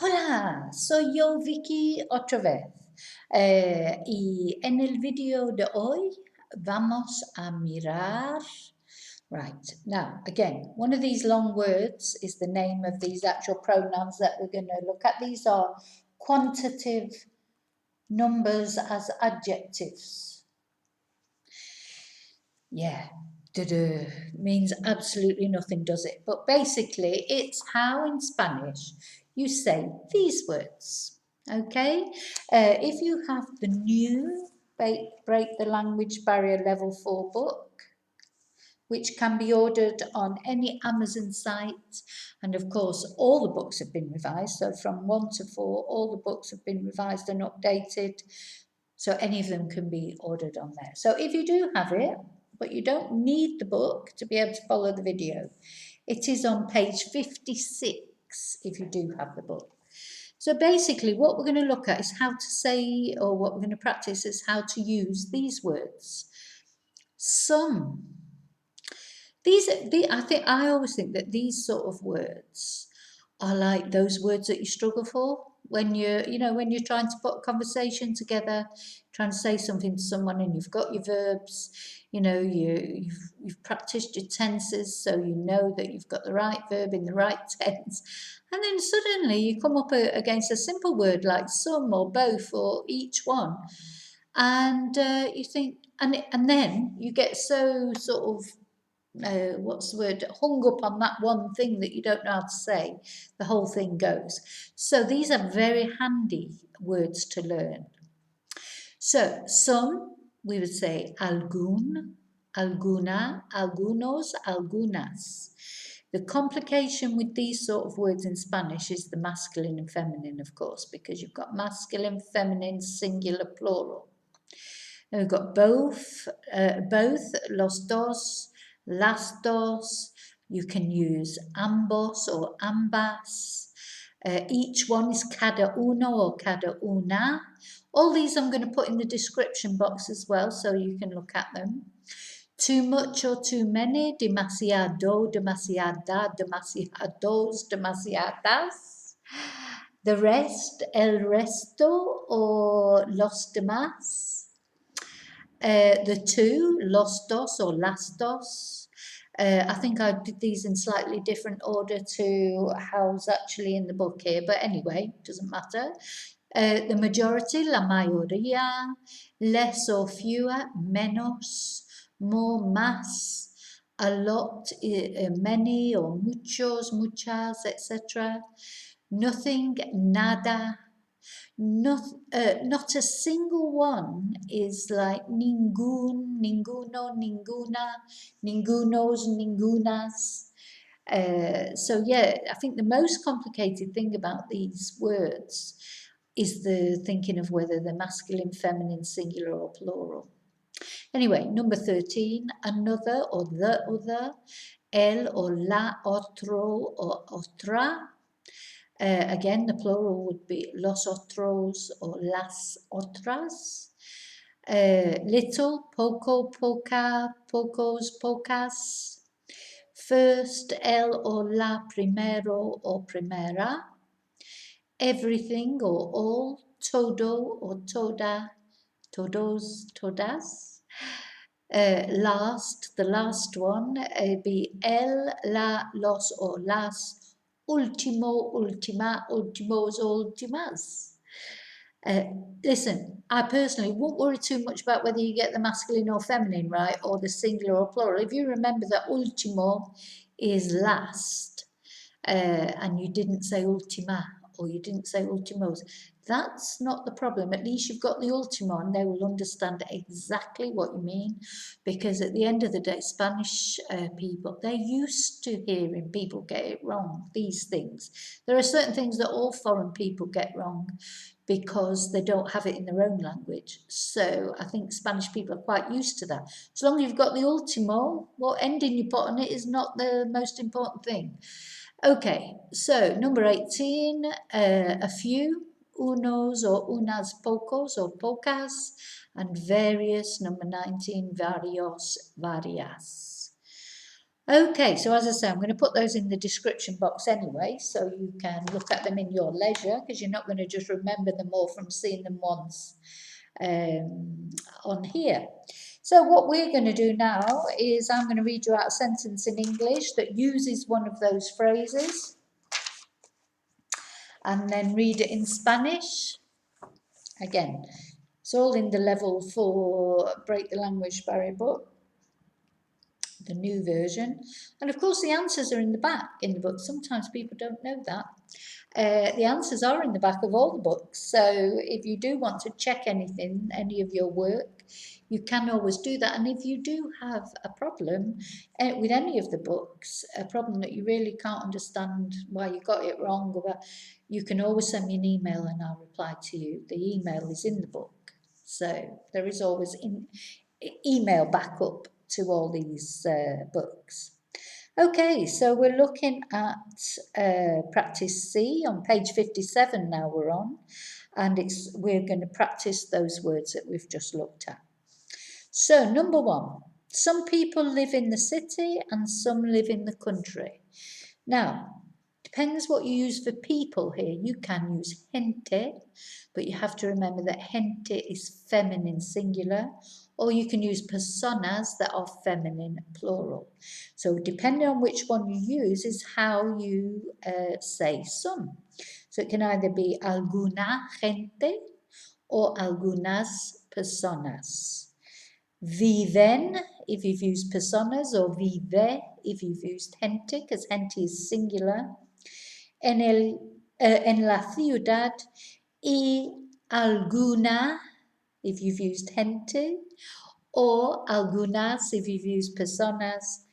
Hola, soy yo Vicky otra vez. Y en el video de hoy vamos a mirar. Right, now again, one of these long words is the name of these actual pronouns that we're going to look at. These are quantitative numbers as adjectives. Yeah, means absolutely nothing, does it? But basically, it's how in Spanish you say these words. Okay, if you have the new Break the Language Barrier Level 4 book, which can be ordered on any Amazon site, and of course all the books have been revised, so from 1 to 4 all the books have been revised and updated, so any of them can be ordered on there. So if you do have it, but you don't need the book to be able to follow the video, it is on page 56 if you do have the book. So basically what we're going to look at is how to say, or what we're going to practice is how to use these words. Some. I always think that these sort of words are like those words that you struggle for when you're trying to put a conversation together, trying to say something to someone, and you've got your verbs, you've practiced your tenses, so you know that you've got the right verb in the right tense, and then suddenly you come up against a simple word like some or both or each one, and you think, and then you get so sort of hung up on that one thing that you don't know how to say, the whole thing goes. So these are very handy words to learn. So some, we would say algún, alguna, algunos, algunas. The complication with these sort of words in Spanish is the masculine and feminine, of course, because you've got masculine, feminine, singular, plural. And we've got both, los dos, las dos. You can use ambos or ambas. Each one is cada uno or cada una. All these I'm going to put in the description box as well, so you can look at them. Too much or too many, demasiado, demasiada, demasiados, demasiadas. The rest, el resto or los demás. The two, los dos or las dos. I think I did these in slightly different order to how's actually in the book here, but anyway, doesn't matter. The majority, la mayoría, less or fewer, menos, more, más, a lot, many or muchos, muchas, etc. Nothing, nada. Not a single one is like ningún, ninguno, ninguna, ningunos, ningunas. So yeah, I think the most complicated thing about these words is the thinking of whether they're masculine, feminine, singular or plural. Anyway, number 13, another or the other, el or la, otro or otra. Again, the plural would be los otros or las otras. Little, poco, poca, pocos, pocas. First, el or la, primero or primera. Everything or all, todo or toda, todos, todas. Last, the last one, be el, la, los or las. Ultimo, ultima, ultimos, ultimas. Listen, I personally won't worry too much about whether you get the masculine or feminine right, or the singular or plural. If you remember that ultimo is last, and you didn't say ultima, or you didn't say ultimos, that's not the problem. At least you've got the ultimo and they will understand exactly what you mean, because at the end of the day, Spanish people, they're used to hearing people get it wrong, these things. There are certain things that all foreign people get wrong because they don't have it in their own language. So I think Spanish people are quite used to that. As long as you've got the ultimo, what ending you put on it is not the most important thing. Okay, so number 18, a few, unos or unas, pocos or pocas, and various, number 19, varios, varias. Okay, so as I say, I'm going to put those in the description box anyway, so you can look at them in your leisure, because you're not going to just remember them all from seeing them once on here. So what we're going to do now is I'm going to read you out a sentence in English that uses one of those phrases, and then read it in Spanish. Again, it's all in the level 4 Break the Language Barrier book, the new version. And of course the answers are in the back in the book. Sometimes people don't know that. The answers are in the back of all the books. So if you do want to check anything, any of your work, you can always do that. And if you do have a problem with any of the books, a problem that you really can't understand why you got it wrong, you can always send me an email and I'll reply to you. The email is in the book. So there is always email backup to all these books. Okay, so we're looking at practice C on page 57 now we're on, and we're going to practice those words that we've just looked at. So number 1, some people live in the city and some live in the country. Now, depends what you use for people here. You can use gente, but you have to remember that gente is feminine singular, or you can use personas that are feminine plural. So depending on which one you use is how you say some. So it can either be alguna gente or algunas personas. Viven, if you've used personas, or vive, if you've used gente, because gente is singular. En la ciudad, y alguna, if you've used gente, or algunas, if you've used personas.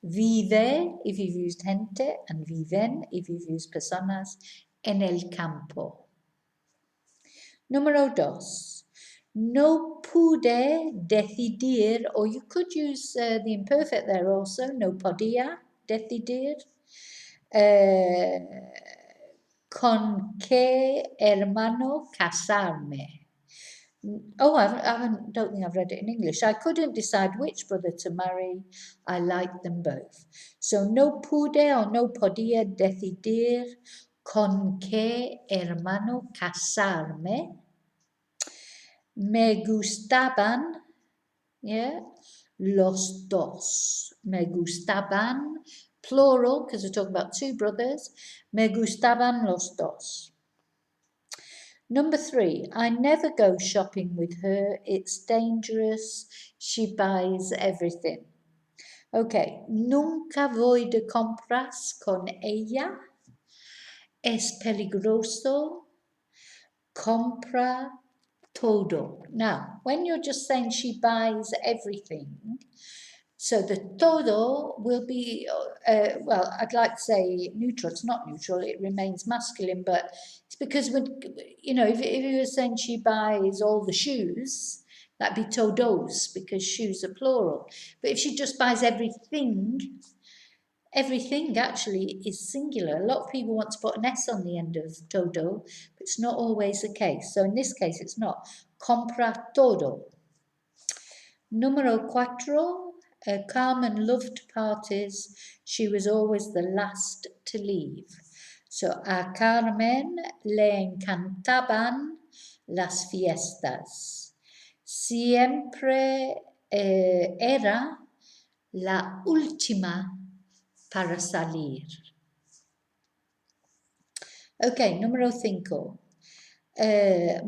Vive, if you've used gente, and viven, if you've used personas, en el campo. Número 2. No pude decidir, or you could use the imperfect there also, no podía decidir. Con qué hermano casarme. Oh, don't think I've read it in English. I couldn't decide which brother to marry. I liked them both. So no pude or no podía decidir con qué hermano casarme. Me gustaban, yeah, los dos. Me gustaban, plural, because we're talking about 2 brothers. Me gustaban los dos. Number 3, I never go shopping with her. It's dangerous. She buys everything. Okay, nunca voy de compras con ella. Es peligroso. Compra todo. Now, when you're just saying she buys everything, so the todo will be, well, I'd like to say neutral. It's not neutral, it remains masculine, but it's because, if you were saying she buys all the shoes, that'd be todos, because shoes are plural. But if she just buys everything actually is singular. A lot of people want to put an S on the end of todo, but it's not always the case. So in this case, it's not. Compra todo. Número 4. Carmen loved parties. She was always the last to leave. So a Carmen le encantaban las fiestas. Siempre era la última para salir. Okay, número 5.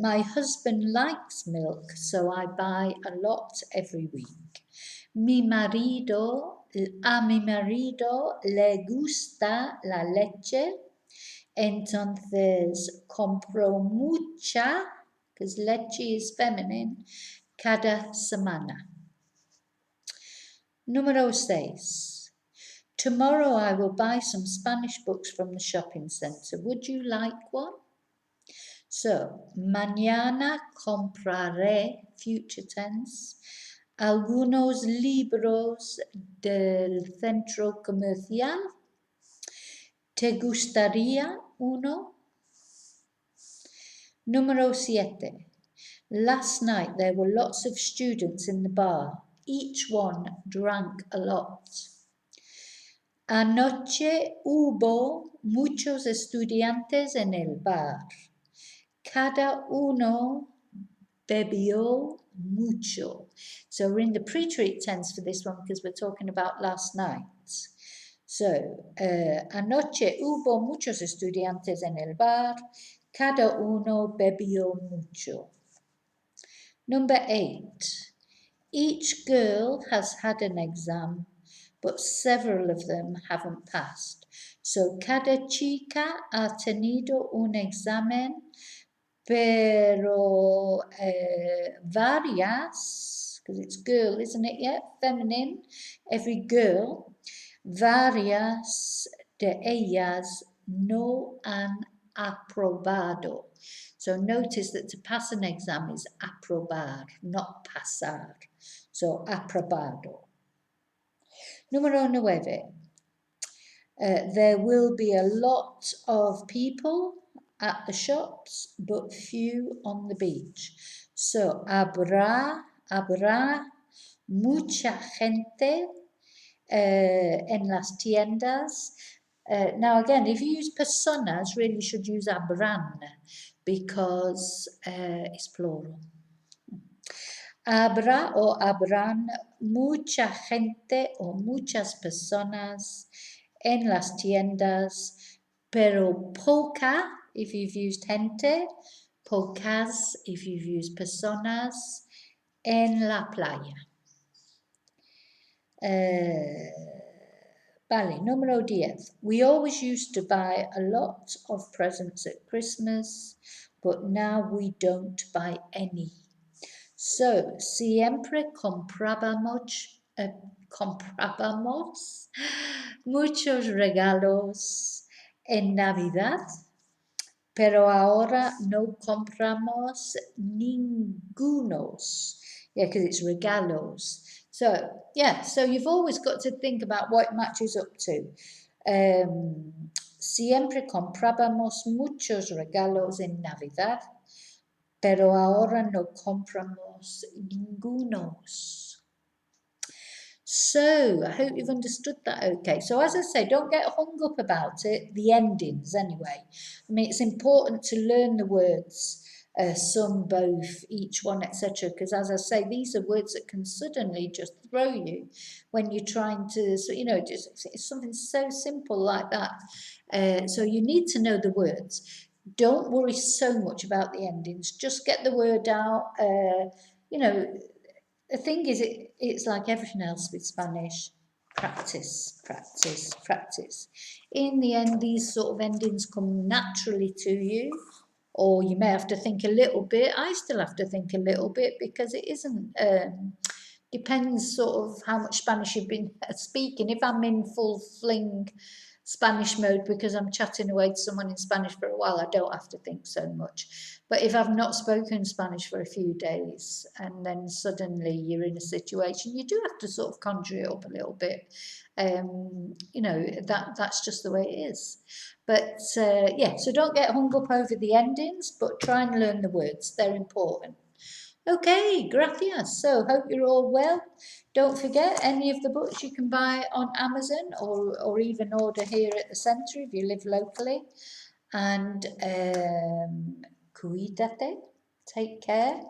My husband likes milk, so I buy a lot every week. A mi marido le gusta la leche, entonces compro mucha, because leche is feminine, cada semana. Número 6. Tomorrow I will buy some Spanish books from the shopping centre. Would you like one? So, mañana compraré, future tense, algunos libros del centro comercial. ¿Te gustaría uno? Número 7. Last night there were lots of students in the bar. Each one drank a lot. Anoche hubo muchos estudiantes en el bar. Cada uno bebió mucho. So we're in the pre-treat tense for this one because we're talking about last night. So, anoche hubo muchos estudiantes en el bar. Cada uno bebió mucho. Number 8. Each girl has had an exam, but several of them haven't passed. So, cada chica ha tenido un examen, pero varias, because it's girl, isn't it yet? Feminine, every girl, varias de ellas no han aprobado. So notice that to pass an exam is aprobar, not pasar. So aprobado. Número 9. There will be a lot of people at the shops, but few on the beach. So habrá mucha gente en las tiendas. Now again, if you use personas, really you should use habrán because it's plural. Habrá o habrán mucha gente o muchas personas en las tiendas, pero poca if you've used gente, pocas if you've used personas, en la playa. Vale, número 10. We always used to buy a lot of presents at Christmas, but now we don't buy any. So, siempre comprábamos muchos regalos en Navidad, pero ahora no compramos ningunos. Yeah, because it's regalos. So, yeah, so you've always got to think about what it matches up to. Siempre comprábamos muchos regalos en Navidad, pero ahora no compramos ningunos. So, I hope you've understood that okay. So, as I say, don't get hung up about it, the endings anyway. I mean, it's important to learn the words, some, both, each one, etc. Because, as I say, these are words that can suddenly just throw you when you're trying to, so, just it's something so simple like that. So, you need to know the words. Don't worry so much about the endings. Just get the word out. The thing is, it's like everything else with Spanish. Practice, practice, practice. In the end, these sort of endings come naturally to you, or you may have to think a little bit. I still have to think a little bit because it isn't, depends sort of how much Spanish you've been speaking. If I'm in full fling Spanish mode because I'm chatting away to someone in Spanish for a while, I don't have to think so much. But if I've not spoken Spanish for a few days and then suddenly you're in a situation, you do have to sort of conjure it up a little bit. That's just the way it is. But so don't get hung up over the endings, but try and learn the words. They're important. Okay, gracias. So hope you're all well. Don't forget, any of the books you can buy on Amazon or even order here at the centre if you live locally. And cuídate, take care,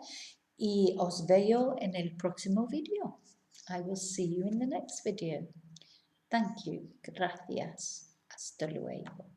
y os veo en el próximo video. I will see you in the next video. Thank you. Gracias. Hasta luego.